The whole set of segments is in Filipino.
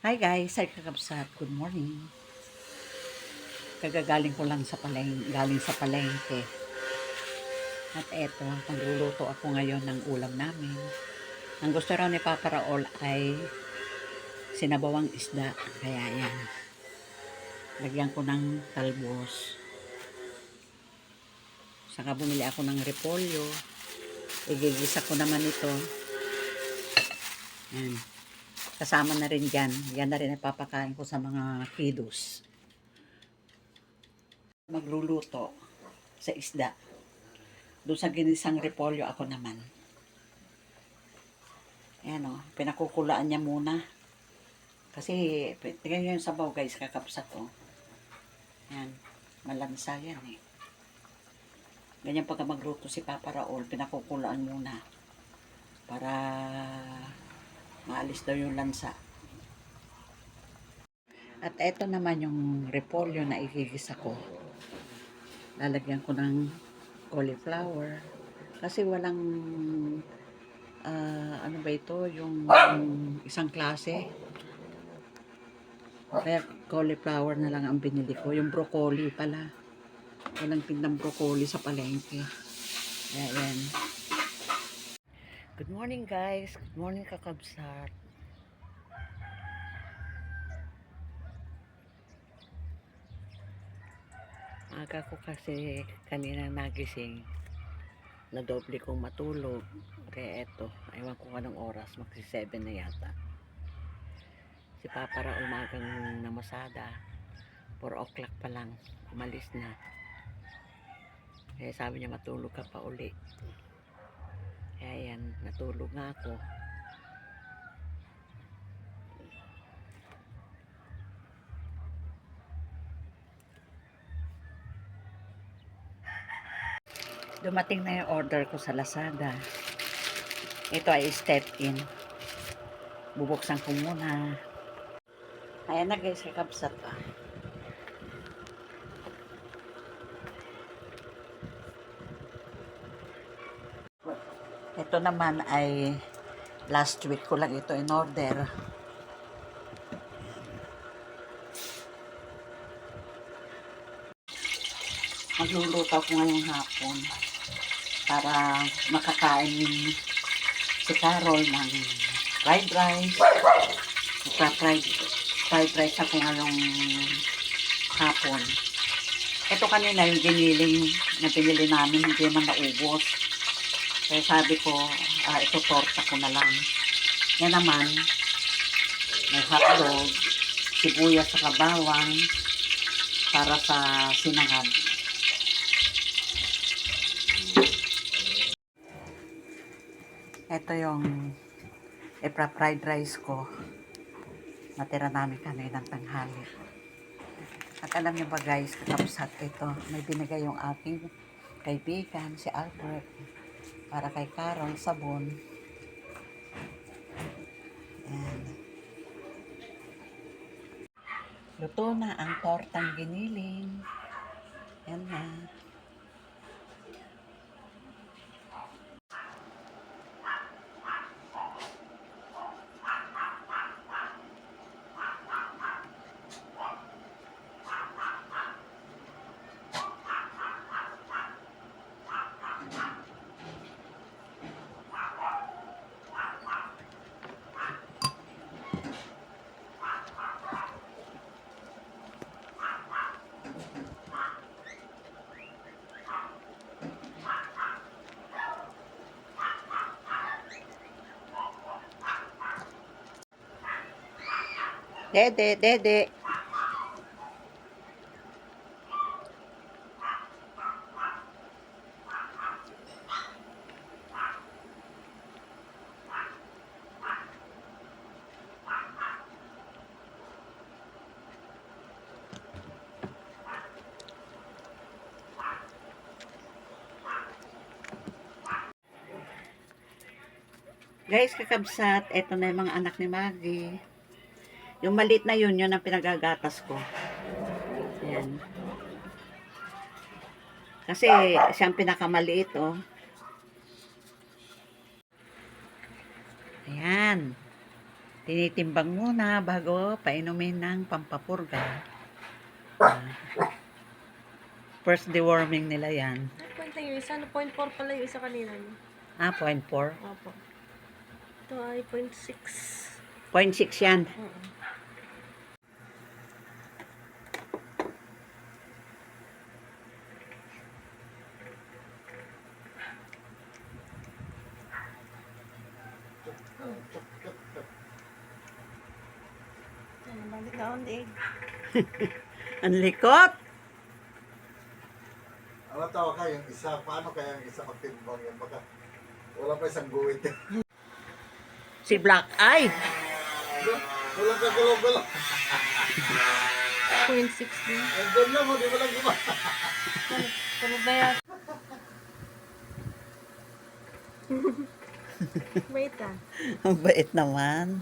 Hi guys, ay kakabsat. Good morning. Kagagaling ko lang galing sa palengke. At eto, magluluto ako ngayon ng ulam namin. Ang gusto raw ni Papa Raol ay sinabawang isda. Kaya yan. Lagyan ko ng talbos. Saka bumili ako ng repolyo. Igigisa ko naman ito. Yan. Kasama na rin dyan. Yan na rin ang papakain ko sa mga kiddos. Magluluto sa isda. Doon sa ginisang repolyo ako naman. Ayan o, pinakukulaan niya muna. Kasi, tingnan nyo yung sabaw guys, kakapsat o. Ayan, malansa yan eh. Ganyan pagka magluto si Papa Raol, pinakukulaan muna. Para maalis daw yung lansa. At eto naman yung repolyo na igigisa ko. Lalagyan ko ng cauliflower. Kasi walang ano ba ito, yung isang klase. Kaya cauliflower na lang ang binili ko. Yung broccoli pala. Walang tindang broccoli sa palengke. Kaya yan. Good morning guys. Good morning kakabsat. Aga ko kasi kanina nagising. Nadoble kong matulog. Kaya eto. Ewan ko anong oras. Magsi 7 na yata. Si Papa Ra umagang namasada. 4 o'clock pa lang. Umalis na. Kaya sabi niya matulog ka pa uli. Kaya yan. Natulog nga ako. Dumating na yung order ko sa Lazada. Ito ay step in. Bubuksan ko muna. Ayan na guys, kakabsat pa. Ito naman ay last week ko lang ito in order. Magluluto ako ngayong hapon para makakain si Carol ng fried rice. Fried rice ako ngayong hapon. Ito kanina yung giniling na pinili namin, hindi naman naubos. Kaya sabi ko, ito torta ko na lang. Yan naman, may hotdog, sibuyas sa bawang para sa sinangag. Ito yung fried rice ko. Natira namin kanina ng tanghali. At alam niyo ba guys, kakapsat ito, may binigay yung aking kaibigan, si Albert, para kay Carol, sabon. Ayan. Luto na ang tortang giniling. Yan na. Dede, dede. Guys, kakabsat, ito na yung mga anak ni Maggie. Yung maliit na yun ang pinagagatas ko. Ayan. Kasi siyang pinakamaliit, oh. Ayan. Tinitimbang muna bago painumin ng pampapurga. Ah, first deworming nila yan. Ano point lang yung isa? 0.4 pala yung isa kanina. No? 0.4. Opo. Ito ay 0.6. 0.6 yan. Balik na on the egg. Ang likot. Ano tawa ka, yung isa, paano kaya yung isa magtimbang yan? Baka wala pa isang guwit. Si Black Eye. Wala ka gulo-gulo. 0.6 din. Ang ganda mo, di ba lang guma? Ano ba yan? Wait ah. Ang bait naman.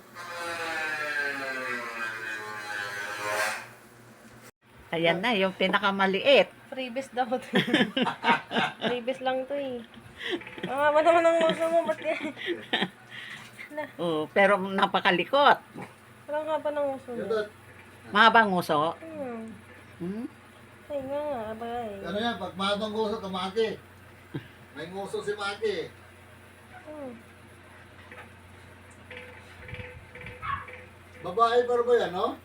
Ayan na, yung pinakamaliit. Freebies daw to. Freebies lang to eh. Ang naman ang uso mo. Ba't yan? Oh, pero napakalikot. Parang haba ng uso mo. Yun, Mahabang nguso. Hmm? Ay nga, abay. ano yan, pag mahabang nguso ka, Maki. May nguso si Maki. Babae pa rin ba yan, no?